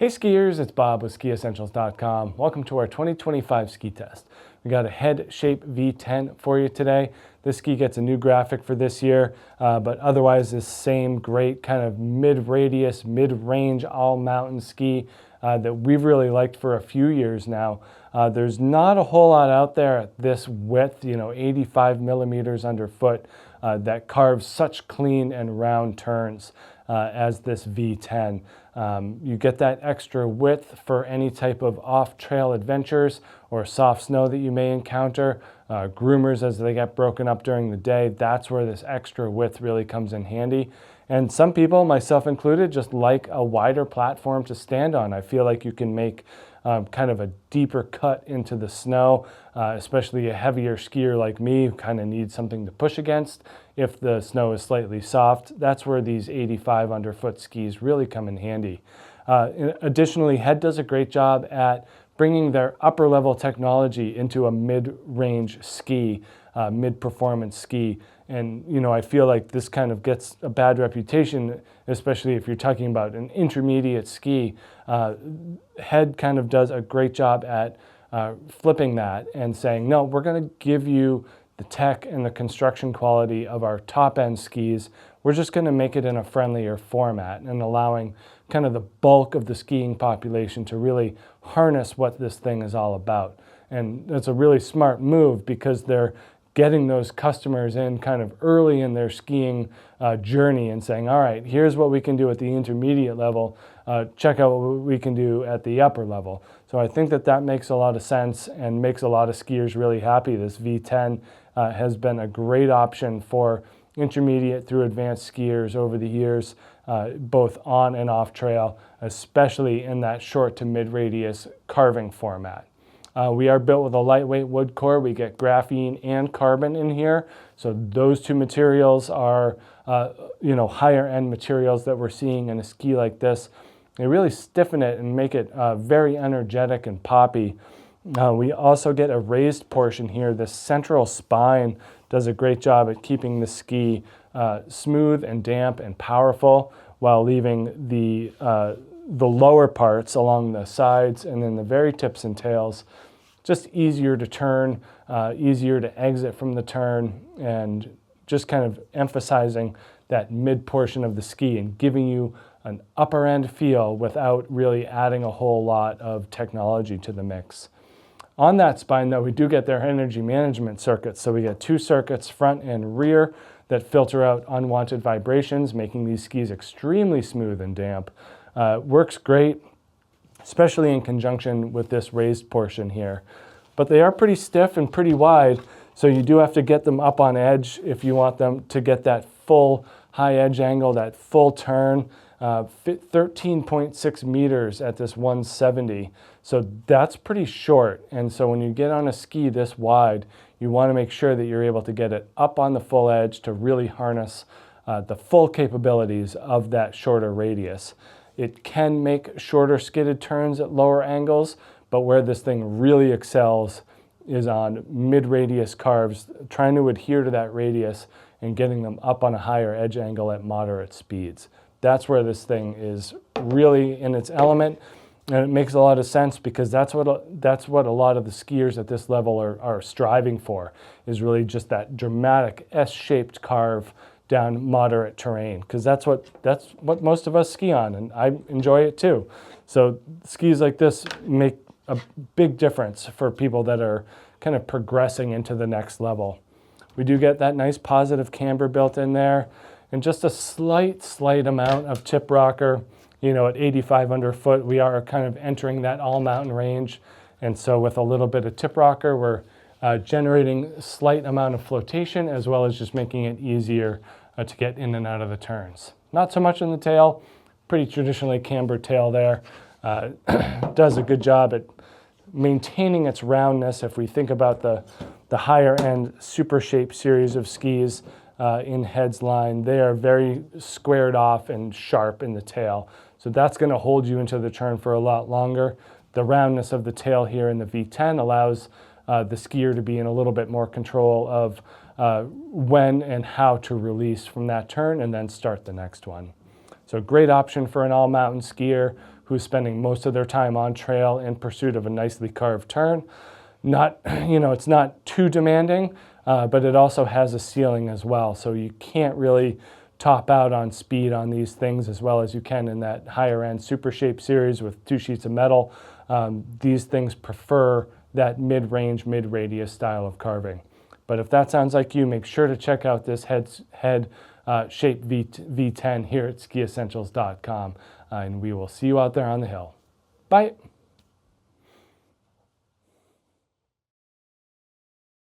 Hey skiers, it's Bob with SkiEssentials.com. Welcome to our 2025 ski test. We got a head shape V10 for you today. This ski gets a new graphic for this year, but otherwise this same great kind of mid-radius, mid-range all-mountain ski that we've really liked for a few years now. There's not a whole lot out there at this width, 85 millimeters underfoot, that carves such clean and round turns as this V10. You get that extra width for any type of off-trail adventures or soft snow that you may encounter. Groomers, as they get broken up during the day, that's where this extra width really comes in handy. And some people, myself included, just like a wider platform to stand on. I feel like you can make kind of a deeper cut into the snow, especially a heavier skier like me who kind of needs something to push against if the snow is slightly soft. That's where these 85 underfoot skis really come in handy. Additionally, Head does a great job at bringing their upper level technology into a mid-range ski, mid-performance ski. And, I feel like this kind of gets a bad reputation, especially if you're talking about an intermediate ski. Head kind of does a great job at flipping that and saying, no, we're going to give you the tech and the construction quality of our top-end skis. We're just going to make it in a friendlier format and allowing kind of the bulk of the skiing population to really harness what this thing is all about. And that's a really smart move because they're getting those customers in kind of early in their skiing journey and saying, all right, here's what we can do at the intermediate level. Check out what we can do at the upper level. So I think that makes a lot of sense and makes a lot of skiers really happy. This V10 has been a great option for intermediate through advanced skiers over the years, both on and off trail, especially in that short to mid radius carving format. We are built with a lightweight wood core. We get graphene and carbon in here. So those two materials are, higher end materials that we're seeing in a ski like this. They really stiffen it and make it very energetic and poppy. We also get a raised portion here. This central spine does a great job at keeping the ski smooth and damp and powerful while leaving the lower parts along the sides and then the very tips and tails just easier to turn, easier to exit from the turn, and just kind of emphasizing that mid portion of the ski and giving you an upper end feel without really adding a whole lot of technology to the mix. On that spine though, we do get their energy management circuits. So we get two circuits, front and rear, that filter out unwanted vibrations, making these skis extremely smooth and damp. Works great, especially in conjunction with this raised portion here. But they are pretty stiff and pretty wide, so you do have to get them up on edge if you want them to get that full high edge angle, that full turn. 13.6 meters at this 170, so that's pretty short. And so when you get on a ski this wide, you want to make sure that you're able to get it up on the full edge to really harness the full capabilities of that shorter radius. It can make shorter skidded turns at lower angles, but where this thing really excels is on mid-radius carves, trying to adhere to that radius and getting them up on a higher edge angle at moderate speeds. That's where this thing is really in its element, and it makes a lot of sense because that's what a lot of the skiers at this level are striving for, is really just that dramatic S-shaped carve down moderate terrain, because that's what most of us ski on, and I enjoy it too. So skis like this make a big difference for people that are kind of progressing into the next level. We do get that nice positive camber built in there, and just a slight amount of tip rocker. At 85 underfoot, we are kind of entering that all mountain range. And so with a little bit of tip rocker, we're generating a slight amount of flotation as well as just making it easier to get in and out of the turns. Not so much in the tail, pretty traditionally cambered tail there. Does a good job at maintaining its roundness. If we think about the higher end super shape series of skis, in Head's line, they are very squared off and sharp in the tail. So that's going to hold you into the turn for a lot longer. The roundness of the tail here in the V10 allows the skier to be in a little bit more control of when and how to release from that turn and then start the next one. So great option for an all-mountain skier who is spending most of their time on trail in pursuit of a nicely carved turn. Not, it's not too demanding, but it also has a ceiling as well. So you can't really top out on speed on these things as well as you can in that higher end Super Shape series with 2 sheets of metal. These things prefer that mid-range, mid-radius style of carving. But if that sounds like you, make sure to check out this head shape V10 here at skiessentials.com, and we will see you out there on the hill. Bye.